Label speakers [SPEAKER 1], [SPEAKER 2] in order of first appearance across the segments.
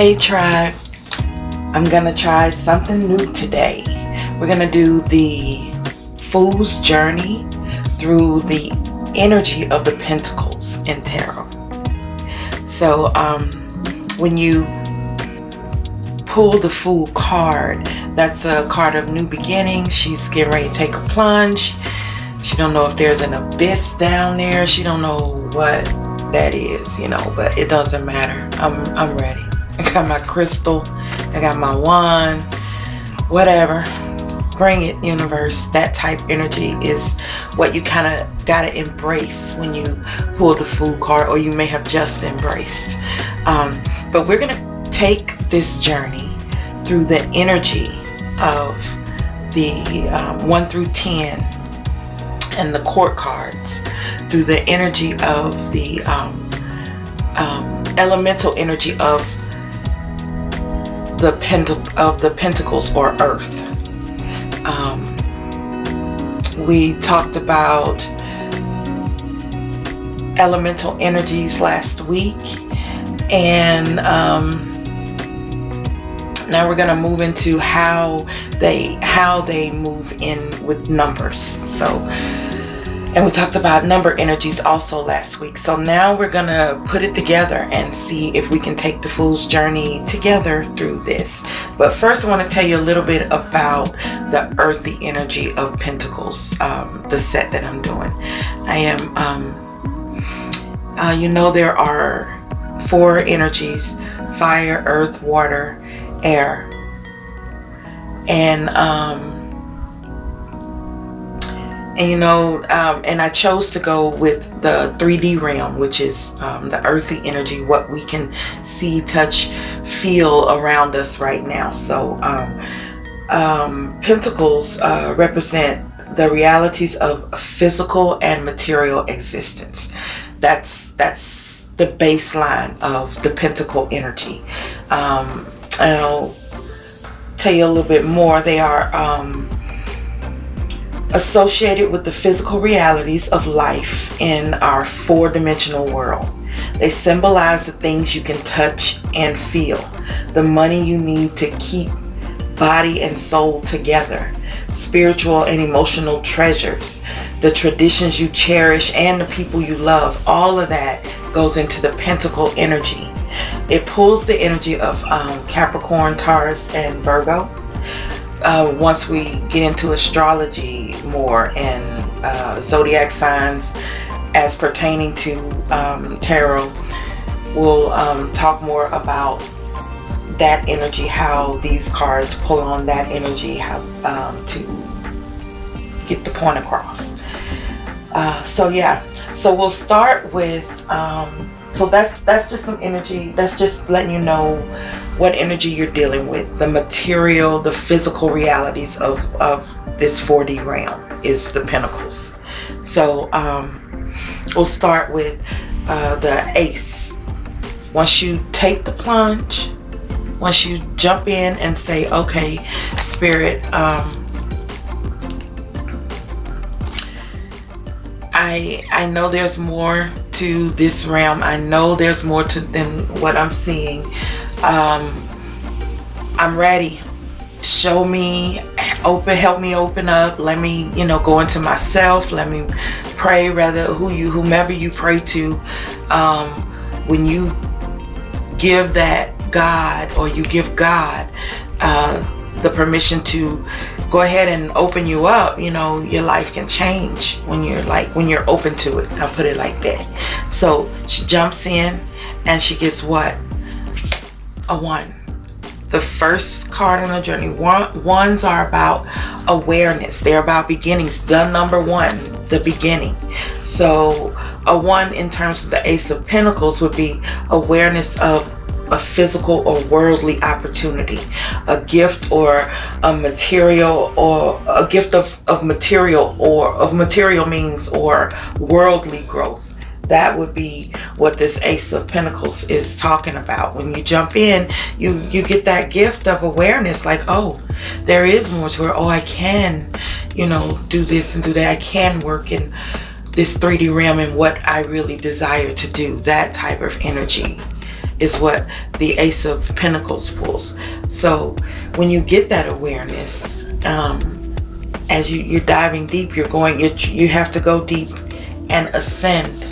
[SPEAKER 1] Hey tribe, I'm gonna try something new today. We're gonna do the Fool's Journey through the energy of the Pentacles in Tarot. So when you pull the Fool card, that's a card of new beginnings. She's getting ready to take a plunge. She don't know if there's an abyss down there. She don't know what that is, but it doesn't matter. I'm ready. I got my crystal, I got my wand, whatever. Bring it, universe. That type energy is what you kind of got to embrace when you pull the Fool card, or you may have just embraced. But we're going to take this journey through the energy of the 1 through 10 and the court cards, through the energy of the elemental energy of the Pentacles, or Earth. We talked about elemental energies last week, and now we're going to move into how they move in with numbers. And we talked about number energies also last week. So now we're going to put it together and see if we can take the Fool's Journey together through this. But first I want to tell you a little bit about the earthy energy of Pentacles, the set that I'm doing. I am, there are 4 energies: fire, earth, water, air. And I chose to go with the 3D realm, which is the earthy energy, what we can see, touch, feel around us right now. So Pentacles represent the realities of physical and material existence. That's the baseline of the Pentacle energy. I'll tell you a little bit more. They are associated with the physical realities of life in our 4-dimensional world. They symbolize the things you can touch and feel, the money you need to keep body and soul together, spiritual and emotional treasures, the traditions you cherish, and the people you love. All of that goes into the Pentacle energy. It pulls the energy of Capricorn, Taurus, and Virgo. Once we get into astrology more and zodiac signs as pertaining to tarot, we'll talk more about that energy, how these cards pull on that energy, how to get the point across. So we'll start with so that's just some energy. That's just letting you know what energy you're dealing with. The material, the physical realities of this 4D realm is the Pentacles. So we'll start with the Ace. Once you take the plunge, once you jump in and say, okay, Spirit, I know there's more to this realm. I know there's more than what I'm seeing. I'm ready. Show me, help me open up. Let me, go into myself. Let me pray, whomever you pray to. When you give that God, or you give God the permission to go ahead and open you up, your life can change when you're open to it. I'll put it like that. So she jumps in and she gets what? A 1. The first card on the journey. Ones are about awareness. They're about beginnings. The number 1, the beginning. So a 1 in terms of the Ace of Pentacles would be awareness of a physical or worldly opportunity, a gift or a material, or a gift of material means, or worldly growth. That would be what this Ace of Pentacles is talking about. When you jump in, you get that gift of awareness, like, oh, there is more to it. Oh, I can, do this and do that. I can work in this 3D realm and what I really desire to do. That type of energy is what the Ace of Pentacles pulls. So when you get that awareness, as you're diving deep, you have to go deep and ascend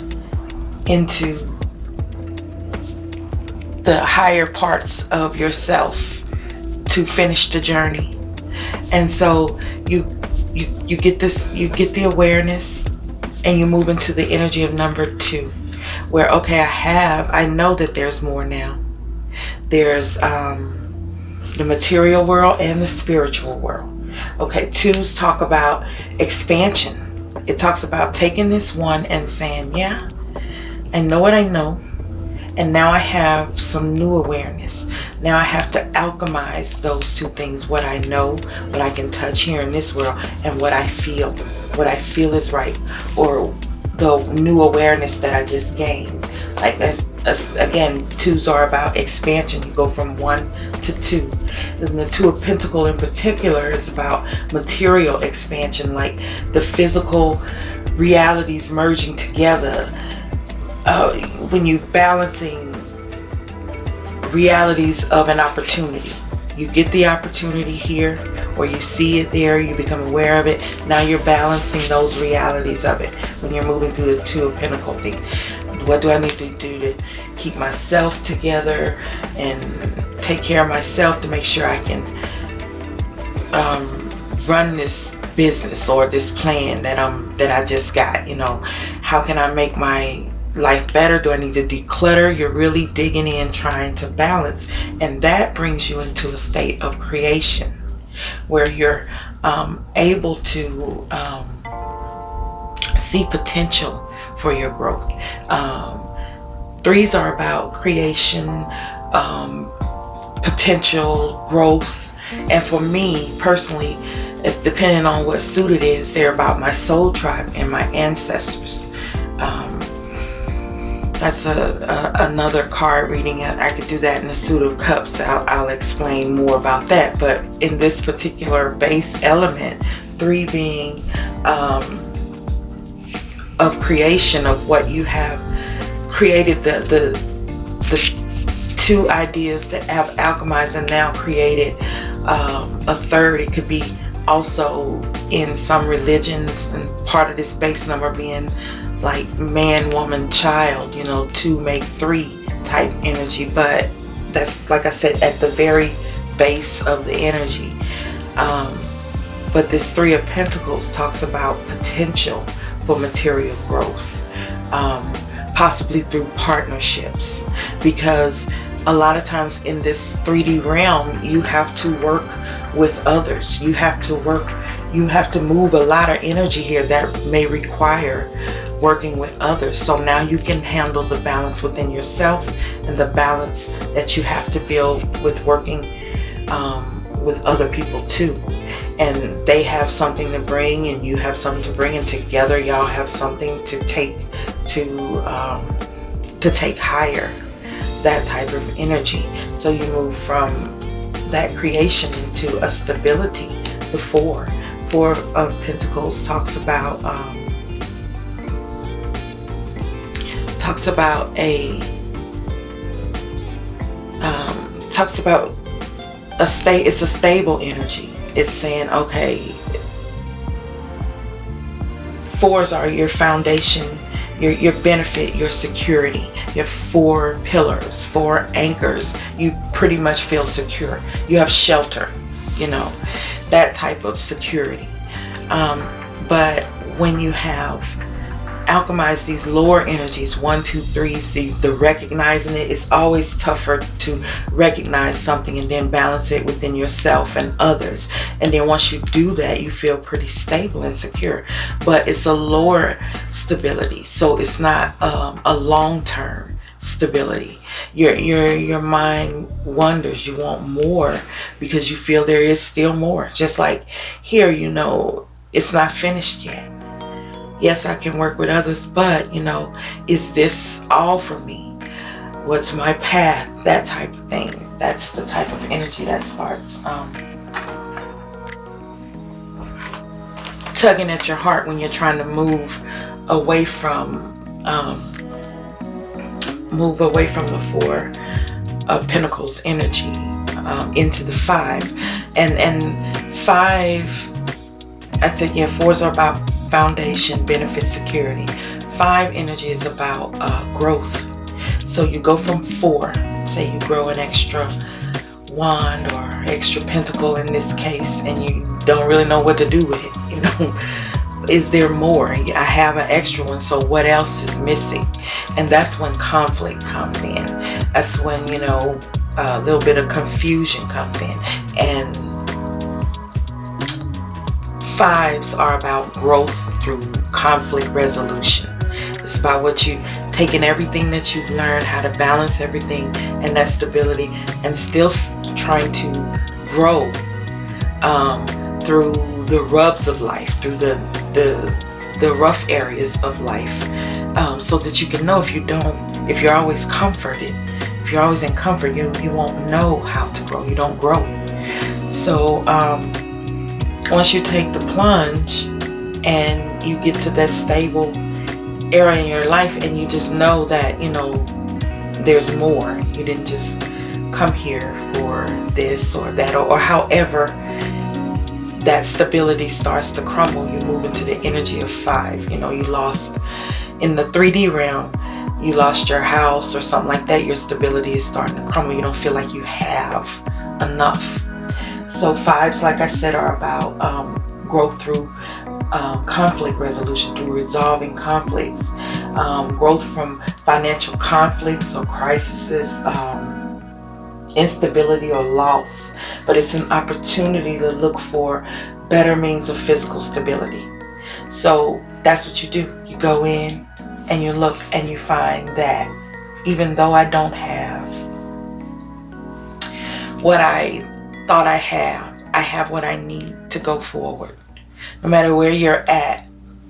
[SPEAKER 1] into the higher parts of yourself to finish the journey. And so you get the awareness, and you move into the energy of number 2, where, okay, I know that there's more now. There's the material world and the spiritual world. Okay, 2s talk about expansion. It talks about taking this one and saying, yeah, I know what I know, and now I have some new awareness. Now I have to alchemize those 2 things, what I know, what I can touch here in this world, and what I feel is right, or the new awareness that I just gained. Like that's again, 2s are about expansion. You go from 1 to 2. And the 2 of Pentacles in particular is about material expansion, like the physical realities merging together. When you're balancing realities of an opportunity, you get the opportunity here, or you see it there, you become aware of it. Now you're balancing those realities of it when you're moving through the 2 of Pentacles thing. What do I need to do to keep myself together and take care of myself to make sure I can run this business or this plan that I just got? You know, how can I make my life better? Do I need to declutter? You're really digging in, trying to balance, and that brings you into a state of creation where you're able to see potential for your growth. 3s are about creation, potential, growth, and for me personally, depending on what suit it is, they're about my soul tribe and my ancestors. That's another card reading. I could do that in the Suit of Cups. I'll explain more about that. But in this particular base element, 3 being of creation, of what you have created, the 2 ideas that have alchemized and now created a 3rd. It could be also in some religions, and part of this base number being like man, woman, child, 2 make 3 type energy, but that's, like I said, at the very base of the energy. But this 3 of Pentacles talks about potential for material growth, possibly through partnerships, because a lot of times in this 3D realm, you have to work with others. You have to move a lot of energy here that may require working with others. So now you can handle the balance within yourself and the balance that you have to build with working with other people too. And they have something to bring, and you have something to bring, and together y'all have something to take higher, that type of energy. So you move from that creation into a stability. The 4 of Pentacles talks about it's a stable energy. It's saying, okay, 4s are your foundation, your benefit, your security, your 4 pillars, 4 anchors. You pretty much feel secure. You have shelter, that type of security. But when you have alchemize these lower energies, 1, 2, 3s, the recognizing it, it's always tougher to recognize something and then balance it within yourself and others. And then once you do that, you feel pretty stable and secure. But it's a lower stability, so it's not a long-term stability. Your mind wonders. You want more because you feel there is still more. Just like here, it's not finished yet. Yes, I can work with others, but is this all for me? What's my path? That type of thing. That's the type of energy that starts tugging at your heart when you're trying to move away from move away from the Four of Pentacles energy into the Five. And Five, I said, yeah, fours are about foundation, benefit, security. Five energy is about growth. So you go from four, say you grow an extra wand or extra pentacle in this case, and you don't really know what to do with it. You know, is there more? I have an extra one, so what else is missing? And that's when conflict comes in. That's when, you know, a little bit of confusion comes in. And fives are about growth through conflict resolution. It's about what you taking everything that you've learned, how to balance everything and that stability, and still trying to grow through the rubs of life, through the rough areas of life, so that you can know if you're always comforted, if you're always in comfort, you won't know how to grow. You don't grow. So once you take the plunge and you get to that stable area in your life, and you just know that, you know, there's more. You didn't just come here for this or that, or however that stability starts to crumble, you move into the energy of five. You know, you lost in the 3D realm, you lost your house or something like that, your stability is starting to crumble. You don't feel like you have enough. So fives, like I said, are about growth through conflict resolution, through resolving conflicts, growth from financial conflicts or crises, instability or loss. But it's an opportunity to look for better means of physical stability. So that's what you do. You go in and you look and you find that even though I don't have what I thought I have what I need to go forward. No matter where you're at,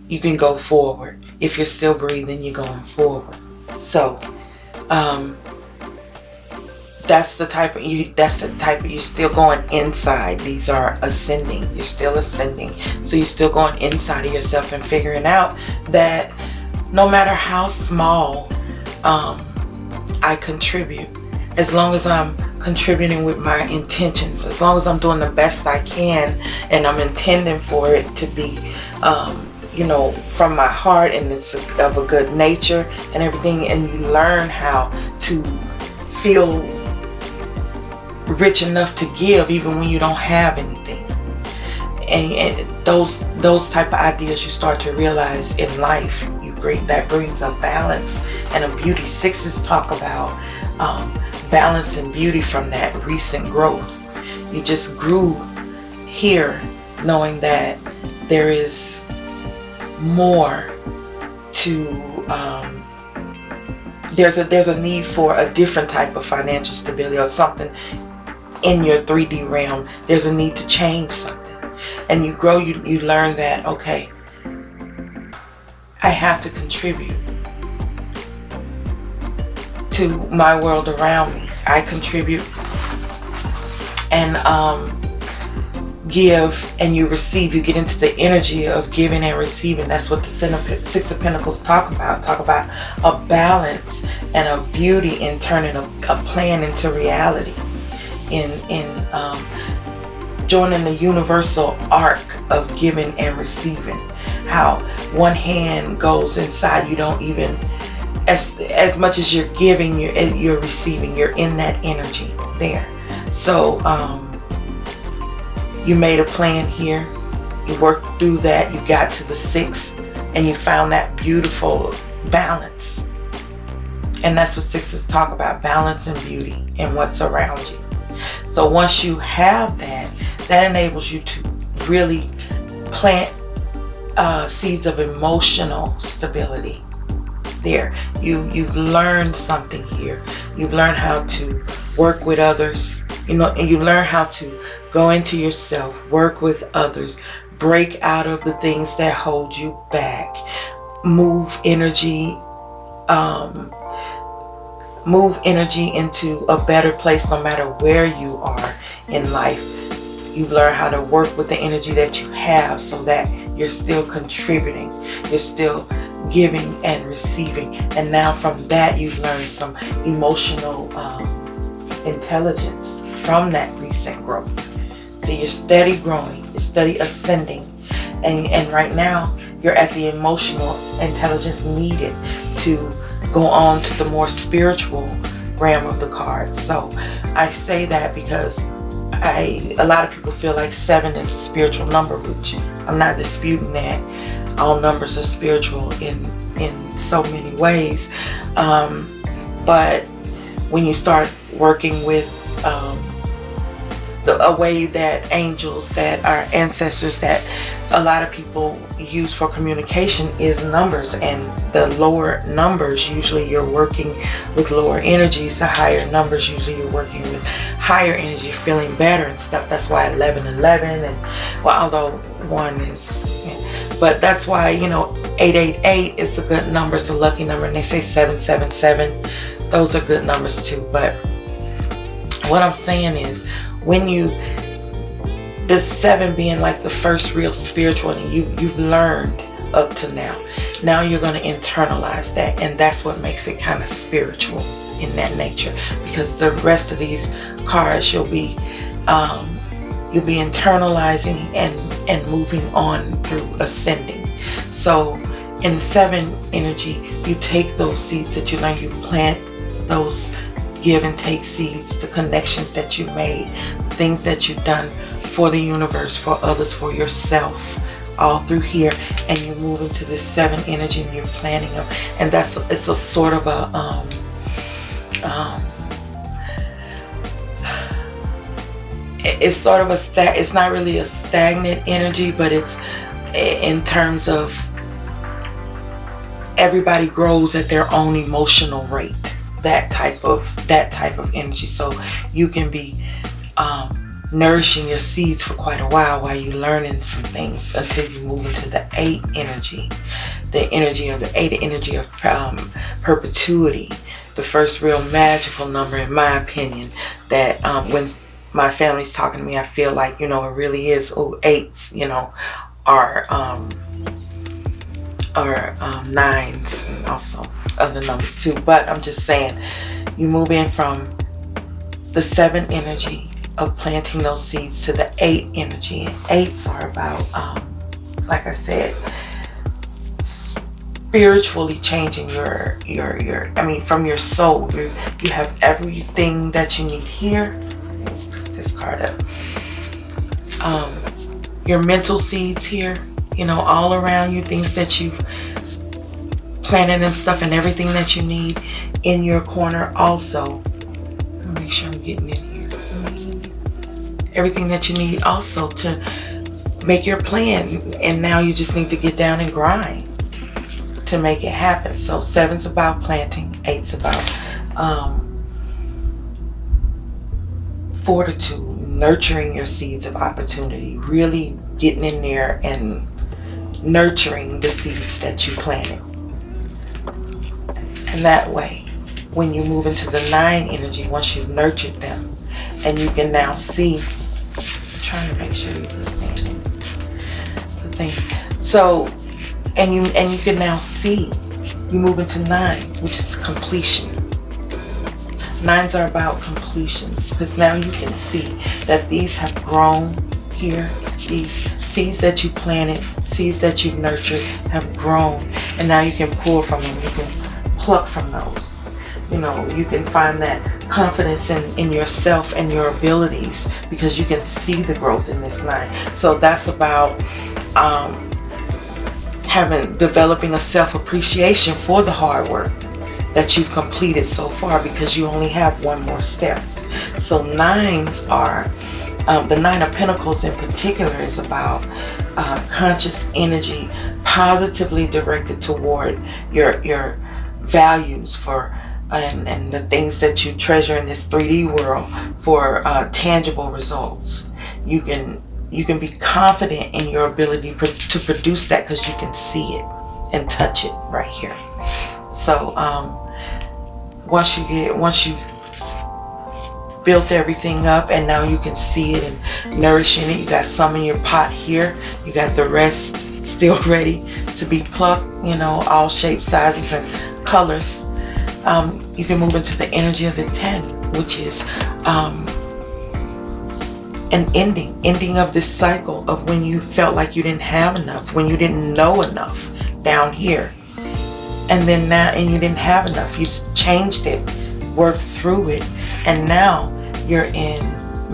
[SPEAKER 1] you can go forward. If you're still breathing, you're going forward. So that's the type of you're still going inside. These are ascending. You're still ascending. So you're still going inside of yourself and figuring out that no matter how small I contribute, as long as I'm contributing with my intentions, as long as I'm doing the best I can and I'm intending for it to be you know, from my heart, and it's of a good nature and everything, and you learn how to feel rich enough to give even when you don't have anything. And those type of ideas you start to realize in life, that brings a balance and a beauty. Sixes talk about balance and beauty from that recent growth. You just grew here knowing that there is more to there's a need for a different type of financial stability or something in your 3D realm. There's a need to change something, and you grow. You learn that, okay, I have to contribute to my world around me. I contribute and give, and you receive. You get into the energy of giving and receiving. That's what the Six of Pentacles talk about. Talk about a balance and a beauty in turning a plan into reality. In joining the universal arc of giving and receiving. How one hand goes inside, you don't even, as much as you're giving, you're receiving. You're in that energy there. So you made a plan here, you worked through that, you got to the 6, and you found that beautiful balance. And that's what sixes talk about, balance and beauty in what's around you. So once you have that, that enables you to really plant seeds of emotional stability there. You've learned something here. You've learned how to work with others, you know, and you learn how to go into yourself, work with others, break out of the things that hold you back, move energy into a better place no matter where you are in life. You've learned how to work with the energy that you have so that you're still contributing. You're still giving and receiving. And now from that, you've learned some emotional intelligence from that recent growth. So you're steady growing, you're steady ascending. And right now, you're at the emotional intelligence needed to go on to the more spiritual realm of the cards. So I say that because a lot of people feel like 7 is a spiritual number, which I'm not disputing that. All numbers are spiritual in so many ways. But when you start working with a way that angels, that our ancestors, that a lot of people use for communication is numbers, and the lower numbers, usually you're working with lower energies. The higher numbers, usually you're working with higher energy, feeling better and stuff. That's why 1111, and well, although 1 is, but that's why, 888 is a good number, it's a lucky number, and they say 777, those are good numbers too. But what I'm saying is, when the 7 being like the first real spiritual, and you've learned up to now you're going to internalize that, and that's what makes it kind of spiritual in that nature, because the rest of these cards you'll be internalizing and moving on through ascending. So in the 7 energy, you take those seeds that you learn, you plant those give and take seeds, the connections that you made, things that you've done for the universe, for others, for yourself, all through here, and you move into this 7 energy and you're planning them. And it's a sort of a it's sort of it's not really a stagnant energy, but it's in terms of everybody grows at their own emotional rate, that type of energy. So you can be nourishing your seeds for quite a while you're learning some things, until you move into the 8 energy, the energy of the 8 energy of perpetuity, the first real magical number, in my opinion, that when my family's talking to me, I feel like, it really is. 8s, are 9s, and also other numbers too. But I'm just saying, you move in from the 7 energy of planting those seeds to the 8 energy, and 8s are about like I said, spiritually changing your from your soul. You have everything that you need here. Put this card up. Your mental seeds here, all around you, things that you've planted and stuff, and everything that you need in your corner also. Make sure I'm getting in here. Everything that you need also to make your plan, and now you just need to get down and grind to make it happen. So 7's about planting, 8's about fortitude, nurturing your seeds of opportunity, really getting in there and nurturing the seeds that you planted. And that way, when you move into the 9 energy, once you've nurtured them, and you can now see, I'm trying to make sure these are standing, the thing. So, and you can now see, you move into 9, which is completion. 9s are about completions, because now you can see that these have grown here. These seeds that you planted, seeds that you've nurtured, have grown, and now you can pull from them. You can pluck from those. You can find that confidence in yourself and your abilities, because you can see the growth in this 9. So that's about developing a self-appreciation for the hard work that you've completed so far, because you only have one more step. So 9s are the 9 of Pentacles in particular is about conscious energy, positively directed toward your values for and the things that you treasure in this 3D world for tangible results. You can be confident in your ability to produce that, because you can see it and touch it right here. So once you built everything up, and now you can see it and nourishing it, you got some in your pot here, you got the rest still ready to be plucked, you know, all shapes, sizes, and colors. You can move into the energy of the 10, which is an ending of this cycle of when you felt like you didn't have enough, when you didn't know enough down here. And then now, and you didn't have enough, you changed it, worked through it, and now you're in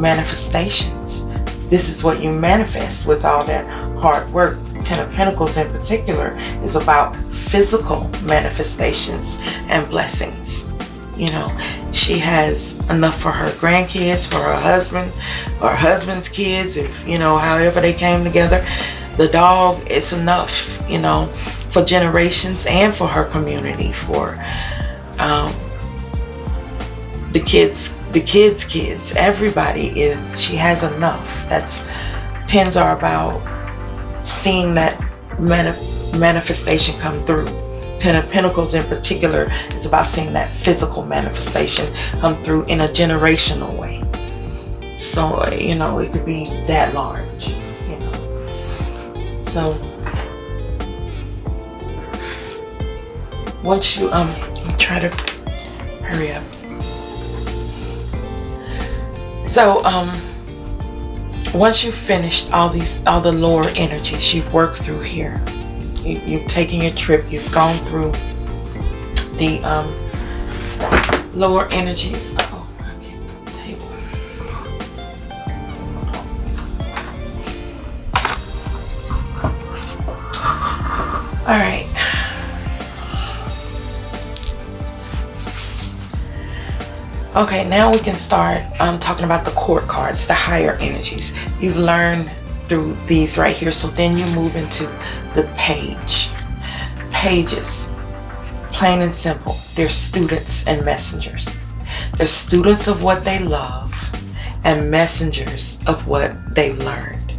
[SPEAKER 1] manifestations. This is what you manifest with all that hard work. Ten of Pentacles in particular is about physical manifestations and blessings. You know, she has enough for her grandkids, for her husband, or her husband's kids, if, you know, however they came together. The dog, it's enough, you know, for generations and for her community, for the kids, everybody is, she has enough. That's, tens are about seeing that manifestation come through. Ten of Pentacles in particular is about seeing that physical manifestation come through in a generational way. So, you know, it could be that large, you know. So, once you, try to hurry up. So, once you've finished all the lower energies you've worked through here, you've taken your trip, you've gone through the lower energies. Uh-oh, I can't put the table. All right. Okay, now we can start talking about the court cards, the higher energies. You've learned through these right here, so then you move into the page. Pages, plain and simple, they're students and messengers. They're students of what they love and messengers of what they've learned.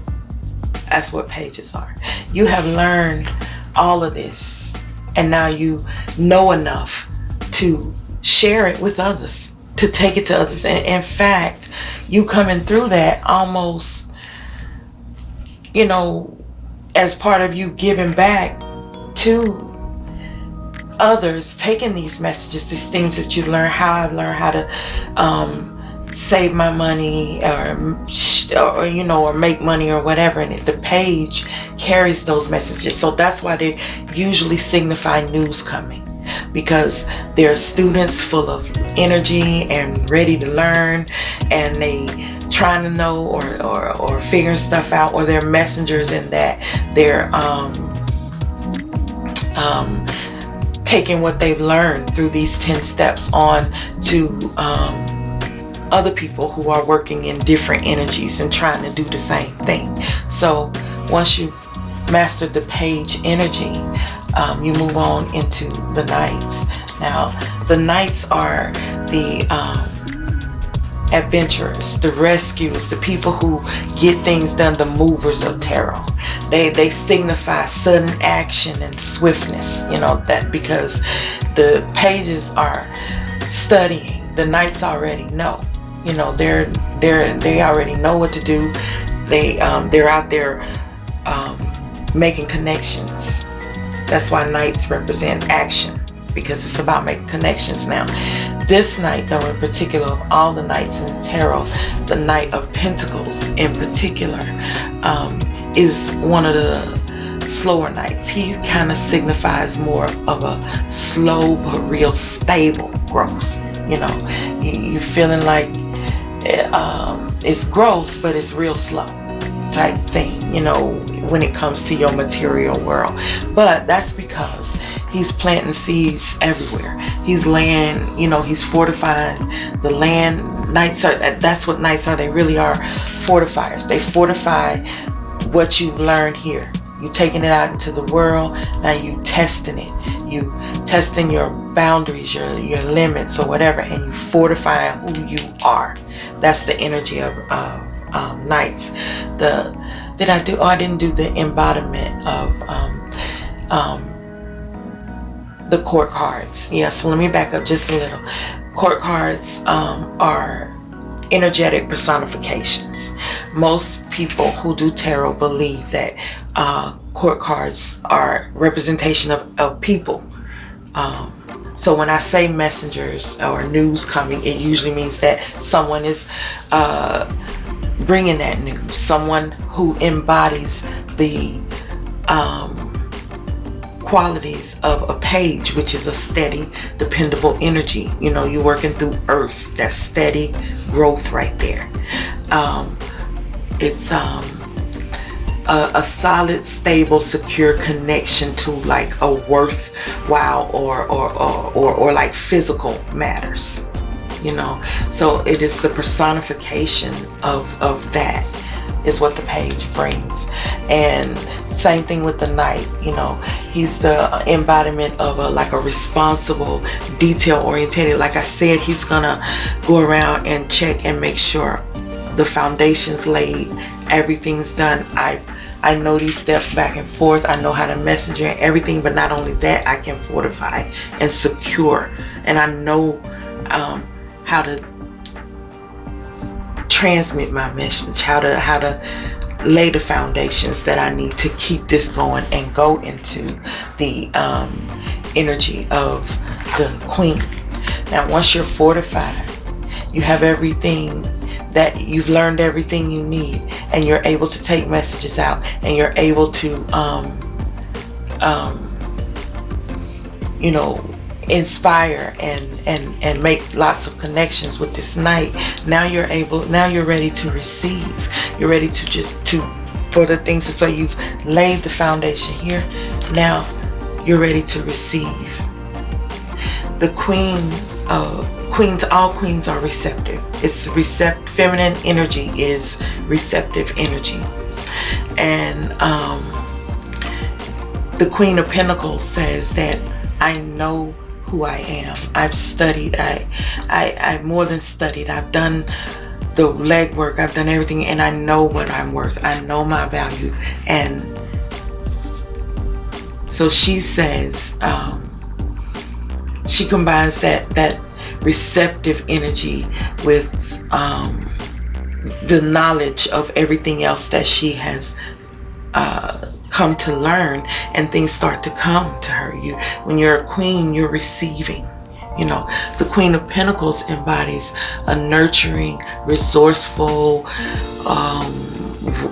[SPEAKER 1] That's what pages are. You have learned all of this, and now you know enough to share it with others, to take it to others. And in fact, you coming through that almost, you know, as part of you giving back to others, taking these messages, these things that you learn, how I've learned how to save my money, or you know, or make money or whatever, and the page carries those messages. So that's why they usually signify news coming, because they're students full of energy and ready to learn, and they trying to know or figuring stuff out, or they're messengers in that they're taking what they've learned through these 10 steps on to other people who are working in different energies and trying to do the same thing. So once you've mastered the page energy, you move on into the knights. Now, the knights are the adventurers, the rescuers, the people who get things done, the movers of tarot. They signify sudden action and swiftness, you know, that because the pages are studying, the knights already know, you know, they already know what to do. They're out there making connections. That's why knights represent action, because it's about making connections. Now, this knight, though, in particular, of all the knights in the tarot, the Knight of Pentacles in particular, is one of the slower knights. He kind of signifies more of a slow but real stable growth. You know, you're feeling like it's growth, but it's real slow type thing, you know, when it comes to your material world. But that's because he's planting seeds everywhere. He's laying, you know, he's fortifying the land. Knights are, that's what knights are. They really are fortifiers. They fortify what you've learned here. You taking it out into the world. Now you testing it. You testing your boundaries, your limits or whatever, and you fortifying who you are. That's the energy of knights. I didn't do the embodiment of the court cards. Yeah, so let me back up just a little. Court cards are energetic personifications. Most people who do tarot believe that court cards are representation of people. So when I say messengers or news coming, it usually means that someone is bringing that news. Someone who embodies the qualities of a page, which is a steady, dependable energy. You know, you're working through earth. That's steady growth right there. It's a solid, stable, secure connection to like a worthwhile or like physical matters. You know, so it is the personification of that is what the page brings. And same thing with the knight. You know, he's the embodiment of a responsible, detail oriented. Like I said, he's gonna go around and check and make sure the foundation's laid, everything's done. I know these steps back and forth. I know how to messenger and everything, but not only that, I can fortify and secure, and I know how to transmit my message, how to lay the foundations that I need to keep this going and go into the energy of the queen. Now, once you're fortified, you have everything that you've learned, everything you need, and you're able to take messages out, and you're able to you know, inspire and make lots of connections with this knight. Now you're ready to receive. You're ready to for the things. So you've laid the foundation here. Now you're ready to receive. The all queens are receptive. It's feminine energy is receptive energy. And the Queen of Pentacles says that I know who I am. I've studied. I've more than studied. I've done the legwork. I've done everything, and I know what I'm worth. I know my value. And so she says, she combines that receptive energy with the knowledge of everything else that she has come to learn, and things start to come to her. When you're a queen, you're receiving. You know, the Queen of Pentacles embodies a nurturing, resourceful,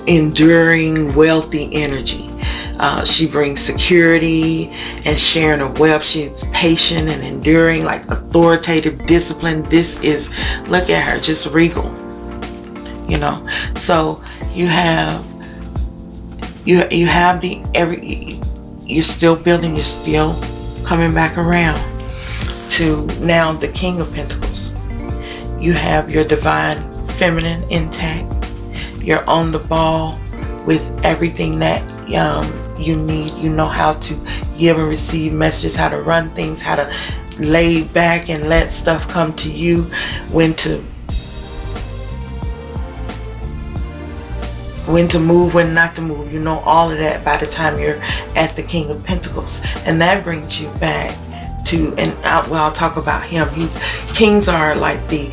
[SPEAKER 1] enduring, wealthy energy. She brings security and sharing of wealth. She's patient and enduring, like authoritative, discipline. This is, look at her, just regal. You know, so you have you're still building, you're still coming back around to now the King of Pentacles. You have your divine feminine intact. You're on the ball with everything that you need. You know how to give and receive messages, how to run things, how to lay back and let stuff come to you, when to move, when not to move. You know all of that by the time you're at the King of Pentacles. And that brings you back to, and I'll talk about him. Kings are like the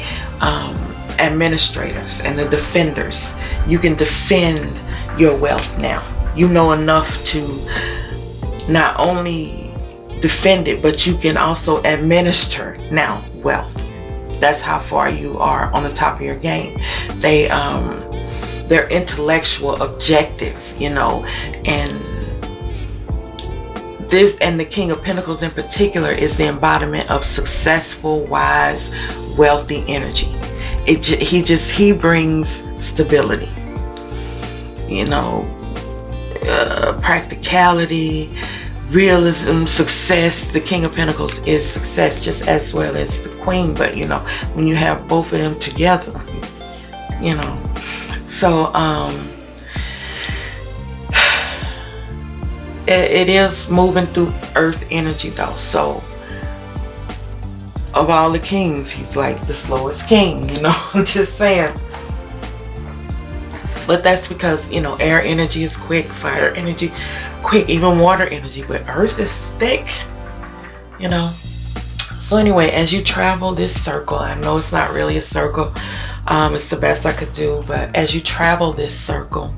[SPEAKER 1] administrators and the defenders. You can defend your wealth now. You know enough to not only defend it, but you can also administer now wealth. That's how far you are on the top of your game. They're intellectual, objective, you know, and the King of Pentacles in particular is the embodiment of successful, wise, wealthy energy. He brings stability, you know, practicality, realism, success. The King of Pentacles is success just as well as the Queen, but you know, when you have both of them together, you know. So it is moving through earth energy though. So of all the kings, he's like the slowest king, you know. I'm just saying. But that's because, you know, air energy is quick, fire energy quick, even water energy, but earth is thick, you know. So anyway, as you travel this circle, I know it's not really a circle, it's the best I could do, but as you travel this circle,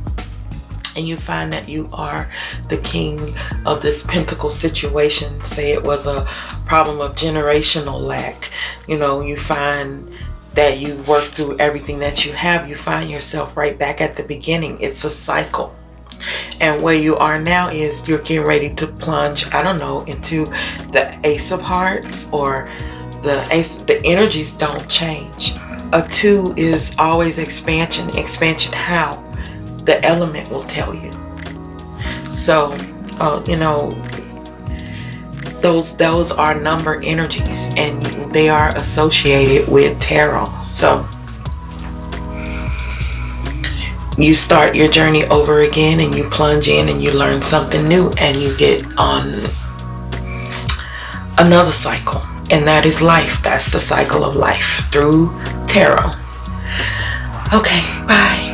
[SPEAKER 1] and you find that you are the king of this pentacle situation. Say it was a problem of generational lack, you know, you find that you work through everything that you have, you find yourself right back at the beginning. It's a cycle. And where you are now is you're getting ready to plunge, I don't know, into the Ace of Hearts, or the Ace. The energies don't change. A 2 is always expansion. Expansion how? The element will tell you. So, you know, those are number energies, and they are associated with tarot. So you start your journey over again, and you plunge in and you learn something new, and you get on another cycle, and that is life. That's the cycle of life through tarot. Okay, bye.